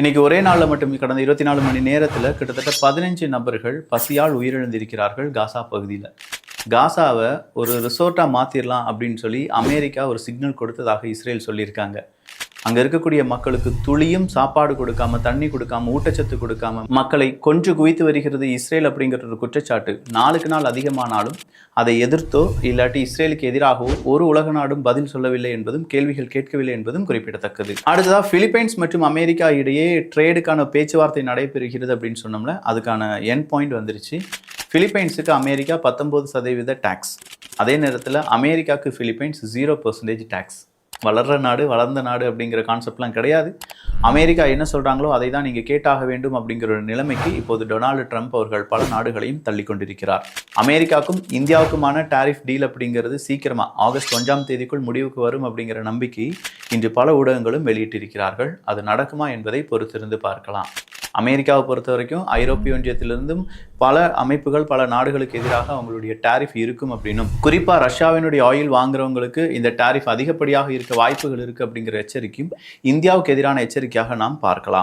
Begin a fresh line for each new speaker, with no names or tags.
இன்னைக்கு ஒரே நாளில் மட்டும் கடந்த 24 மணி நேரத்தில் கிட்டத்தட்ட 15 நபர்கள் பசியால் உயிரிழந்திருக்கிறார்கள் காசா பகுதியில். காசாவை ஒரு ரிசோர்ட்டாக மாற்றிடலாம் அப்படின்னு சொல்லி அமெரிக்கா ஒரு சிக்னல் கொடுத்ததாக இஸ்ரேல் சொல்லியிருக்காங்க. அங்கே இருக்கக்கூடிய மக்களுக்கு துளியும் சாப்பாடு கொடுக்காம, தண்ணி கொடுக்காம, ஊட்டச்சத்து கொடுக்காம மக்களை கொன்று குவித்து வருகிறது இஸ்ரேல் அப்படிங்கிற ஒரு குற்றச்சாட்டு நாளுக்கு நாள் அதிகமானாலும் அதை எதிர்த்தோ இல்லாட்டி இஸ்ரேலுக்கு எதிராகவோ ஒரு உலக நாடும் பதில் சொல்லவில்லை என்பதும், கேள்விகள் கேட்கவில்லை என்பதும் குறிப்பிடத்தக்கது. அடுத்ததாக பிலிப்பைன்ஸ் மற்றும் அமெரிக்கா இடையே ட்ரேடுக்கான பேச்சுவார்த்தை நடைபெறுகிறது அப்படின்னு சொன்னோம்ல, அதுக்கான எண்ட் பாயிண்ட் வந்துருச்சு. பிலிப்பைன்ஸுக்கு அமெரிக்கா 19% டேக்ஸ், அதே நேரத்தில் அமெரிக்காவுக்கு பிலிப்பைன்ஸ் 0% டேக்ஸ். வளர்கிற நாடு, வளர்ந்த நாடு அப்படிங்கிற கான்செப்ட்லாம் கிடையாது. அமெரிக்கா என்ன சொல்கிறாங்களோ அதை தான் நீங்கள் கேட்டாக வேண்டும் அப்படிங்கிற ஒரு நிலைமைக்கு இப்போது டொனால்டு ட்ரம்ப் அவர்கள் பல நாடுகளையும் தள்ளி கொண்டிருக்கிறார். அமெரிக்காவுக்கும் இந்தியாவுக்குமான டாரிஃப் டீல் அப்படிங்கிறது சீக்கிரமாக ஆகஸ்ட் 1ஆம் தேதிக்குள் முடிவுக்கு வரும் அப்படிங்கிற நம்பிக்கை இன்று பல ஊடகங்களும் வெளியிட்டிருக்கிறார்கள். அது நடக்குமா என்பதை பொறுத்திருந்து பார்க்கலாம். அமெரிக்காவை பொறுத்த வரைக்கும் ஐரோப்பிய ஒன்றியத்திலிருந்தும் பல அமைப்புகள், பல நாடுகளுக்கு எதிராக அவங்களுடைய டாரிஃப் இருக்கும் அப்படின்னும், குறிப்பாக ரஷ்யாவினுடைய ஆயில் வாங்குறவங்களுக்கு இந்த டாரிஃப் அதிகப்படியாக இருக்க வாய்ப்புகள் இருக்குது அப்படிங்கிற எச்சரிக்கையும் இந்தியாவுக்கு எதிரான எச்சரிக்கையாக நாம் பார்க்கலாம்.